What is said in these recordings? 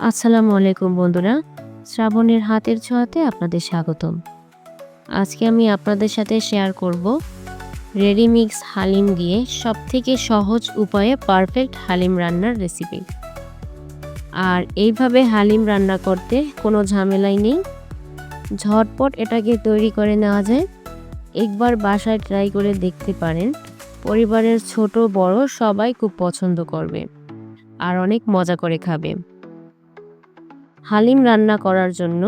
আসসালামু আলাইকুম বন্ধুরা। শ্রাবণের হাতের ছোঁয়াতে আপনাদের স্বাগতম। আজকে আমি আপনাদের সাথে শেয়ার করব রেডি মিক্স হালিম দিয়ে সবথেকে সহজ উপায়ে পারফেক্ট হালিম রান্নার রেসিপি। আর এইভাবে হালিম রান্না করতে কোনো ঝামেলাই নেই, ঝটপট এটাকে তৈরি করে নেওয়া যায়। একবার বাসায় ট্রাই করে দেখতে পারেন, পরিবারের ছোট বড় সবাই খুব পছন্দ করবে আর অনেক মজা করে খাবে। হালিম রান্না করার জন্য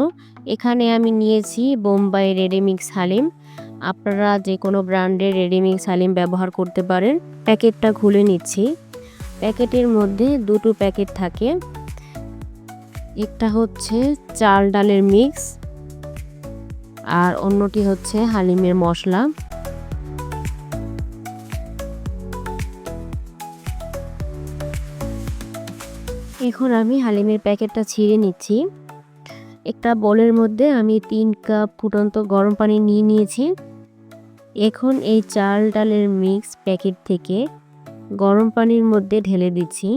এখানে আমি নিয়েছি বোম্বাই রেডিমিক্স হালিম। আপনারা যে কোনো ব্র্যান্ডের রেডিমিক্স হালিম ব্যবহার করতে পারেন। প্যাকেটটা খুলে নিচ্ছি। প্যাকেটের মধ্যে দুটো প্যাকেট থাকে, একটা হচ্ছে চাল ডালের মিক্স আর অন্যটি হচ্ছে হালিমের মশলা। এখন আমি হালিমের প্যাকেটটা ছিঁড়ে নিচ্ছি। একটা বোলের মধ্যে আমি 3 কাপ ফুটন্ত গরম পানি নিয়ে নিয়েছি। এখন এই চাল ডালের মিক্স প্যাকেট থেকে গরম পানির মধ্যে ঢেলে দিচ্ছি।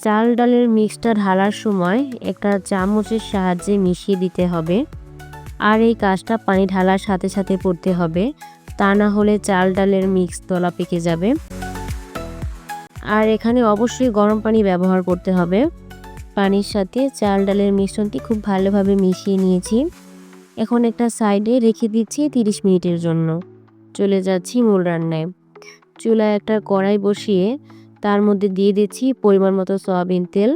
চাল ডালের মিক্সটা ঢালার সময় একটা চামচের সাহায্যে মিশিয়ে দিতে হবে। আর এই কাজটা পানি ঢালার সাথে সাথে করতে হবে, তা না হলে চাল ডালের মিক্স দলা পেকে যাবে। আর এখানে অবশ্যই গরম পানি ব্যবহার করতে হবে। পানির সাথে চাল ডালের মিশ্রণটি খুব ভালোভাবে মিশিয়ে নিয়েছি। এখন একটা সাইডে রেখে দিচ্ছি 30 মিনিটের জন্য। চলে যাচ্ছি মূল রান্নায়। চুলায় একটা কড়াই বসিয়ে তার মধ্যে দিয়ে দিচ্ছি পরিমাণ মতো সয়াবিন তেল।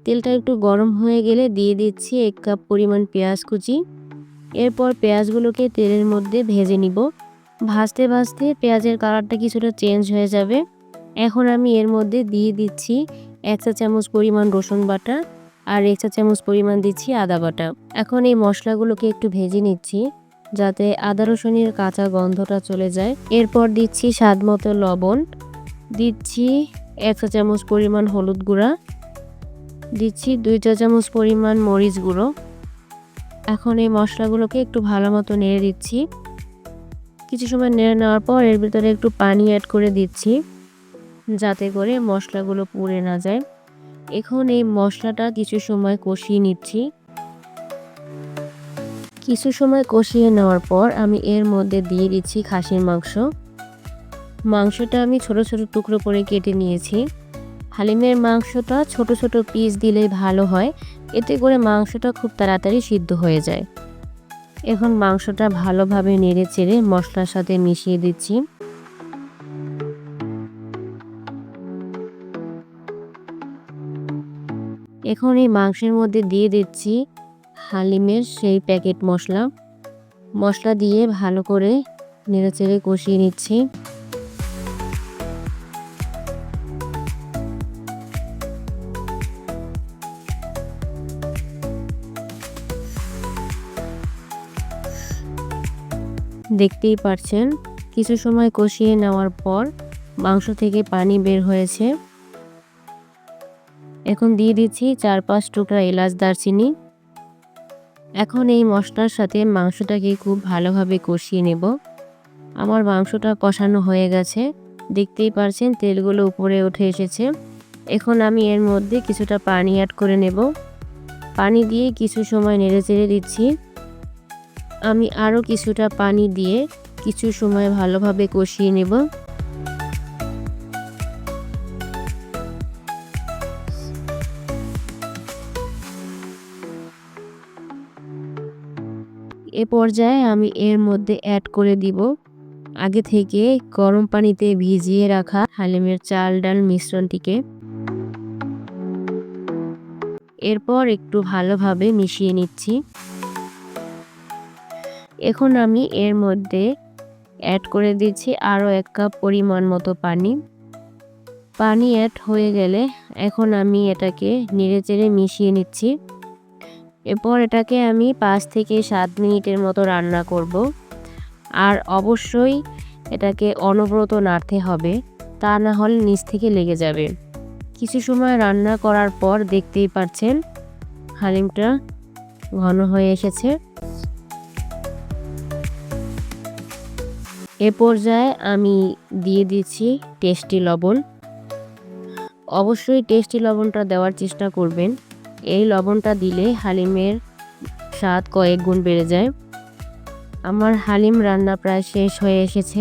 তেলটা একটু গরম হয়ে গেলে দিয়ে দিচ্ছি 1 কাপ পরিমাণ পেঁয়াজ কুচি। এরপর পেঁয়াজগুলোকে তেলের মধ্যে ভেজে নিব। ভাজতে ভাজতে পেঁয়াজের কালারটা কিছুটা চেঞ্জ হয়ে যাবে। এখন আমি এর মধ্যে দিয়ে দিচ্ছি 1 চা চামচ পরিমাণ রসুন বাটা আর 1 চা চামচ পরিমাণ দিচ্ছি আদা বাটা। এখন এই মশলাগুলোকে একটু ভেজে নিচ্ছি যাতে আদা রসুনের কাঁচা গন্ধটা চলে যায়। এরপর দিচ্ছি স্বাদ মতো লবণ, দিচ্ছি 1 চা চামচ পরিমাণ হলুদ গুঁড়া, দিচ্ছি 2 চা চামচ পরিমাণ মরিচ গুঁড়ো। এখন এই মশলাগুলোকে একটু ভালো মতো নেড়ে দিচ্ছি। কিছু সময় নেড়ে নেওয়ার পর এর ভিতরে একটু পানি অ্যাড করে দিচ্ছি যাতে করে মশলাগুলো পুড়ে না যায়। এখন এই মশলাটা কিছু সময় কষিয়ে নিচ্ছি। কিছু সময় কষিয়ে নেওয়ার পর আমি এর মধ্যে দিয়ে দিচ্ছি খাসির মাংস। মাংসটা আমি ছোট ছোট টুকরো করে কেটে নিয়েছি। হালিমের মাংসটা ছোট ছোট পিস দিলেই ভালো হয়, এতে করে মাংসটা খুব তাড়াতাড়ি সিদ্ধ হয়ে যায়। এখন মাংসটা ভালোভাবে নেড়ে চেড়ে মশলার সাথে মিশিয়ে দিচ্ছি। এখন এই মাংসের মধ্যে দিয়ে দিচ্ছি হালিমের সেই প্যাকেট মশলা দিয়ে ভালো করে নেড়েচেড়ে কষিয়ে নিচ্ছি। দেখতেই পাচ্ছেন কিছু সময় কষিয়ে নেওয়ার পর মাংস থেকে পানি বের হয়েছে। এখন দিয়ে দিচ্ছি 4-5 টুকরা এলাচ দারচিনি। এখন এই মশলার সাথে মাংসটাকে খুব ভালোভাবে কষিয়ে নেব। আমার মাংসটা কষানো হয়ে গেছে, দেখতেই পাচ্ছেন তেলগুলো উপরে উঠে এসেছে। এখন আমি এর মধ্যে কিছুটা পানি অ্যাড করে নেব। পানি দিয়ে কিছু সময় নেড়েচেড়ে দিচ্ছি। আমি আরও কিছুটা পানি দিয়ে কিছু সময় ভালোভাবে কষিয়ে নেব। এ পর্যায়ে আমি এর মধ্যে অ্যাড করে দিব আগে থেকে গরম পানিতে ভিজিয়ে রাখা হালিমের চাল ডাল মিশ্রণটিকে। এরপর একটু ভালোভাবে মিশিয়ে নিচ্ছি। এখন আমি এর মধ্যে অ্যাড করে দিচ্ছি আরও 1 কাপ পরিমাণ মতো পানি। পানি অ্যাড হয়ে গেলে এখন আমি এটাকে নেড়েচেড়ে মিশিয়ে নিচ্ছি। এরপর এটাকে আমি 5 থেকে 7 মিনিটের মতো রান্না করব। আর অবশ্যই এটাকে অনবরত নাড়তে হবে, তা না হলে নিচ থেকে লেগে যাবে। কিছু সময় রান্না করার পর দেখতেই পাচ্ছেন হালিমটা ঘন হয়ে এসেছে। এ পর্যায়ে আমি দিয়ে দিচ্ছি টেস্টি লবণ। অবশ্যই টেস্টি লবণটা দেওয়ার চেষ্টা করবেন, এই লবণটা দিলে হালিমের স্বাদ কয়েক গুণ বেড়ে যায়। আমার হালিম রান্না প্রায় শেষ হয়ে এসেছে।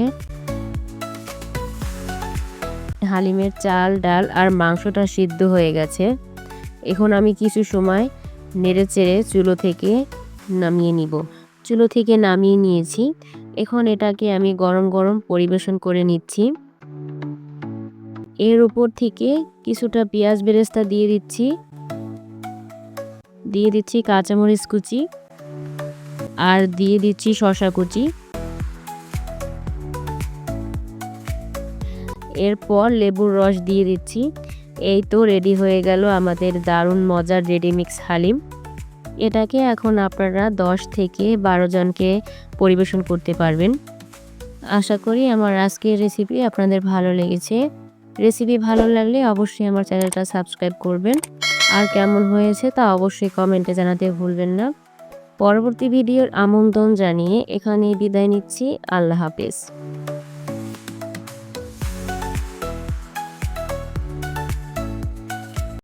হালিমের চাল, ডাল আর মাংসটা সিদ্ধ হয়ে গেছে। এখন আমি কিছু সময় নেড়েচেড়ে চুলো থেকে নামিয়ে নিব। চুলো থেকে নামিয়ে নিয়েছি। এখন এটাকে আমি গরম গরম পরিবেশন করে নিচ্ছি। এর উপর থেকে কিছুটা পেঁয়াজ বেরেস্তা দিয়ে দিচ্ছি কাঁচামরিচ কুচি আর দিয়ে দিচ্ছি শসা কুচি। এরপর লেবুর রস দিয়ে দিচ্ছি। এই তো রেডি হয়ে গেল আমাদের দারুণ মজার রেডিমিক্স হালিম। এটাকে এখন আপনারা 10 থেকে 12 জনকে পরিবেশন করতে পারবেন। আশা করি আমার আজকের রেসিপি আপনাদের ভালো লেগেছে। রেসিপি ভালো লাগলে অবশ্যই আমার চ্যানেলটা সাবস্ক্রাইব করবেন। আর কেমন হয়েছে তা অবশ্যই কমেন্টে জানাতে ভুলবেন না। পরবর্তী ভিডিওর আমন্ত্রণ জানিয়ে এখানেই বিদায় নিচ্ছি। আল্লাহ হাফেজ।